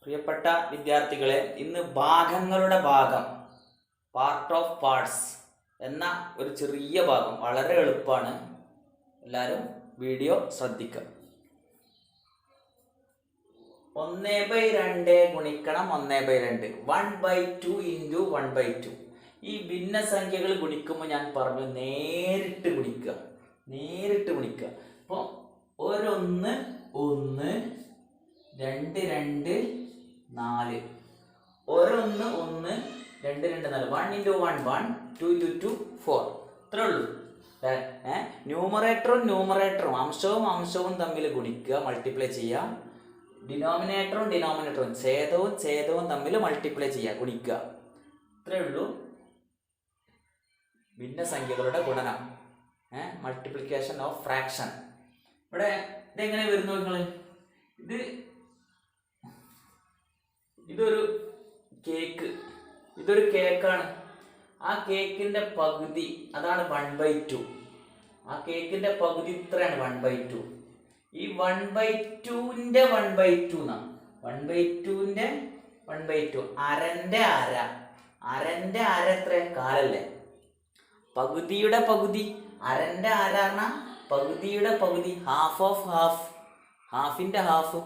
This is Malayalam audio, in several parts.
പ്രിയപ്പെട്ട വിദ്യാർത്ഥികളെ, ഇന്ന് ഭാഗങ്ങളുടെ ഭാഗം, പാർട്ട് ഓഫ് പാർട്സ് എന്ന ഒരു ചെറിയ ഭാഗം, വളരെ എളുപ്പമാണ്. എല്ലാവരും വീഡിയോ ശ്രദ്ധിക്കുക. 1/2 ഗുണിക്കണം 1/2, 1/2 ഇൻറ്റു 1/2. ഈ ഭിന്നസംഖ്യകൾ ഗുണിക്കുമ്പോൾ ഞാൻ പറഞ്ഞു നേരിട്ട് ഗുണിക്കുക. അപ്പോൾ 1 1 2 2 4, 1 1 2 2 4, 1 ഇൻറ്റു 1 1, 2 ഇൻറ്റു 2 4. ഇത്രേ ഉള്ളൂ. ന്യൂമറേറ്ററും അംശവും തമ്മിൽ ഗുണിക്കുക, മൾട്ടിപ്ലൈ ചെയ്യുക. ഡിനോമിനേറ്ററും ഛേദവും തമ്മിൽ മൾട്ടിപ്ലൈ ചെയ്യുക, ഗുണിക്കുക. ഇത്രേ ഉള്ളൂ ഭിന്നസംഖ്യകളുടെ ഗുണനം, മൾട്ടിപ്ലിക്കേഷൻ ഓഫ് ഫ്രാക്ഷൻ. ഇവിടെ ഇതെങ്ങനെ വരുന്നു നിങ്ങൾ? ഇതൊരു കേക്കാണ്. ആ കേക്കിന്റെ പകുതി അതാണ് 1/2. ആ കേക്കിന്റെ പകുതി ഇത്രയാണ് 1/2. ഈ 1/2ന്റെ 1/2 എന്നാണ്. 1/2ന്റെ 1/2 അരന്റെ അര എത്ര? കാലല്ലേ. പകുതിയുടെ പകുതി, അരന്റെ അര പറഞ്ഞാൽ പകുതിയുടെ പകുതി, ഹാഫ് ഓഫ് ഹാഫ്, ഹാഫിന്റെ ഹാഫ്.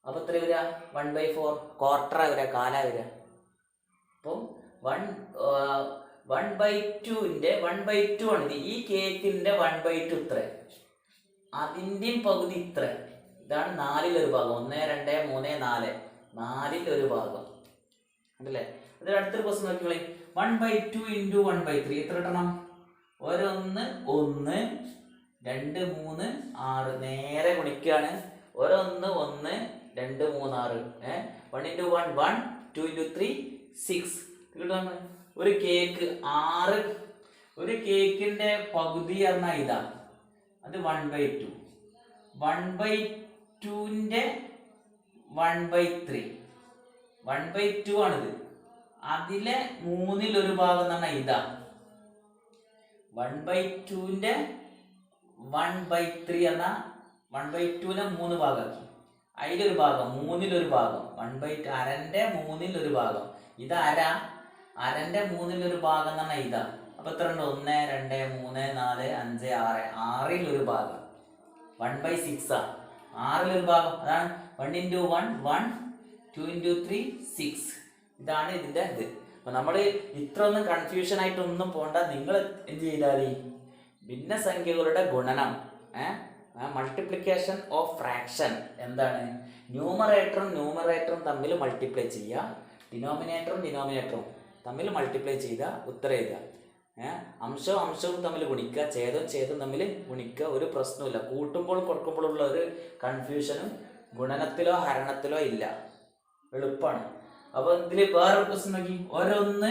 അപ്പൊ എത്ര വരിക? 1/4. ക്വാർട്ടർ വരിക, കാല വരിക. അപ്പം 1/2ന്റെ 1/2 ആണ്. ഈ കേക്കിന്റെ 1/2 ഇത്ര, അതിൻ്റെയും പകുതി ഇത്ര. ഇതാണ് 4 ഭാഗം. 1 2 3 4, 4 ഭാഗം ഉണ്ടല്ലേ. അതിൽ അടുത്തൊരു ക്വസ്റ്റ്യൻ നോക്കിക്കോളി. 1/2 ഇൻറ്റു 1/3 എത്ര കിട്ടണം? 1 1 2 3 6. നേരെ ഗുണിക്കുകയാണ്. 1 1 2 3 6. 1 ഇൻറ്റു 1 1, 2 ഇൻറ്റു 3 6. ഒരു കേക്ക് 6. ഒരു കേക്കിന്റെ പകുതി പറഞ്ഞാൽ ഇതാ, അത് 1/2. 1/2ന്റെ 1/3, 1/2 ആണിത്. അതിലെ 1/3 ഭാഗം എന്ന് പറഞ്ഞാൽ ഇതാ. 1/2ന്റെ 1/3 എന്ന 1/2നെ 3 ഭാഗമാക്കി. അതിലൊരു ഭാഗം, 1/3 ഭാഗം, 1/2 അരന്റെ 1/3 ഭാഗം. ഇത് അരന്റെ 1/3 ഭാഗം എന്ന് പറഞ്ഞാൽ ഇതാ. അപ്പൊ എത്ര ഉണ്ട്? 1 2 3 4 5 6, 6 ഭാഗം. 1/6 ആ, 6 ഭാഗം. അതാണ് 1 ഇൻറ്റു 1 1, 2 ഇൻറ്റു 3 6. ഇതാണ് ഇതിന്റെ ഇത്. അപ്പൊ നമ്മൾ ഇത്ര ഒന്നും കൺഫ്യൂഷൻ ആയിട്ടൊന്നും പോണ്ട. നിങ്ങൾ എന്ത് ചെയ്താൽ ഭിന്നസംഖ്യകളുടെ ഗുണനം, മൾട്ടിപ്ലിക്കേഷൻ ഓഫ് ഫ്രാക്ഷൻ എന്താണ്? ന്യൂമറേറ്ററും തമ്മിൽ മൾട്ടിപ്ലൈ ചെയ്യുക, ഡിനോമിനേറ്ററും തമ്മിൽ മൾട്ടിപ്ലൈ ചെയ്ത ഉത്തരം എഴുതുക. അംശവും തമ്മിൽ ഗുണിക്കുക, ഛേദവും തമ്മിൽ ഗുണിക്കുക. ഒരു പ്രശ്നമില്ല. കൂട്ടുമ്പോൾ കുറക്കുമ്പോഴുള്ള ഒരു കൺഫ്യൂഷനും ഗുണനത്തിലോ ഹരണത്തിലോ ഇല്ല. എളുപ്പമാണ്. അപ്പൊ ഇതിൽ വേറെ ക്വസ്റ്റ്യൻ നോക്കി. 1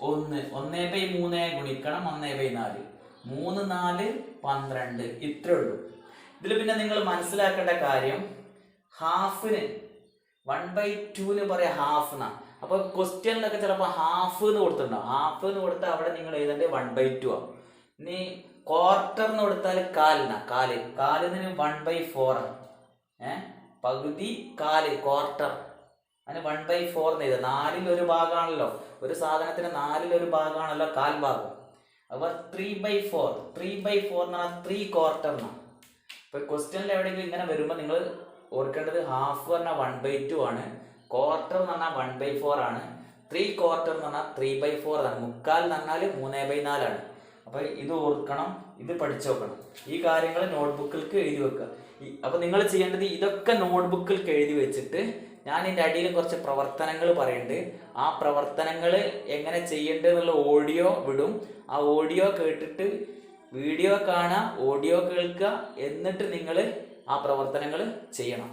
1 1/3 ഗുണിക്കണം 1/4, 3 4 12. ഇത്രേ ഉള്ളൂ. ഇതിൽ പിന്നെ നിങ്ങൾ മനസ്സിലാക്കേണ്ട കാര്യം, ഹാഫിന് 1/2 പറയാം ഹാഫ് എന്നാ. അപ്പൊ ക്വസ്റ്റ്യനിലൊക്കെ ചിലപ്പോൾ ഹാഫ് എന്ന് കൊടുത്തിട്ടുണ്ടാവും. ഹാഫ് എന്ന് കൊടുത്താൽ അവിടെ നിങ്ങൾ എഴുതേണ്ടത് 1/2 ആണ്. ഇനി ക്വാർട്ടർ എന്ന് കൊടുത്താൽ കാലിന് 1/4 ആണ്. പകുതി കാല്, ക്വാർട്ടർ. അതിന് 1/4 എന്ന് എഴുതാം. 4 ഭാഗമാണല്ലോ ഒരു സാധനത്തിന്, 4 ഭാഗമാണല്ലോ കാൽ ഭാഗം. അപ്പൊ 3/4 എന്ന് പറഞ്ഞാൽ 3 ക്വാർട്ടർ എന്നാണ്. ഇപ്പൊ ക്വസ്റ്റ്യനിൽ എവിടെയെങ്കിലും ഇങ്ങനെ വരുമ്പോൾ നിങ്ങൾ ഓർക്കേണ്ടത് ഹാഫ് പറഞ്ഞാൽ 1/2 ആണ്, ക്വാർട്ടർ എന്ന് പറഞ്ഞാൽ 1/4 ആണ്, 3 ക്വാർട്ടർ എന്ന് പറഞ്ഞാൽ 3/4 ആണ്, മുക്കാൽ എന്ന് പറഞ്ഞാൽ 3/4 ആണ്. അപ്പൊ ഇത് ഓർക്കണം, ഇത് പഠിച്ചു നോക്കണം. ഈ കാര്യങ്ങൾ നോട്ട്ബുക്കിലേക്ക് എഴുതി വെക്കുക. അപ്പൊ നിങ്ങൾ ചെയ്യേണ്ടത് ഇതൊക്കെ നോട്ട്ബുക്കിലേക്ക് എഴുതി വെച്ചിട്ട്, ഞാൻ ഇതിൻ്റെ അടിയിൽ കുറച്ച് പ്രവർത്തനങ്ങൾ പറയുന്നുണ്ട്. ആ പ്രവർത്തനങ്ങൾ എങ്ങനെ ചെയ്യേണ്ടത് എന്നുള്ള ഓഡിയോ വിടും. ആ ഓഡിയോ കേട്ടിട്ട് വീഡിയോ കാണുക, ഓഡിയോ കേൾക്കുക, എന്നിട്ട് നിങ്ങൾ ആ പ്രവർത്തനങ്ങൾ ചെയ്യണം.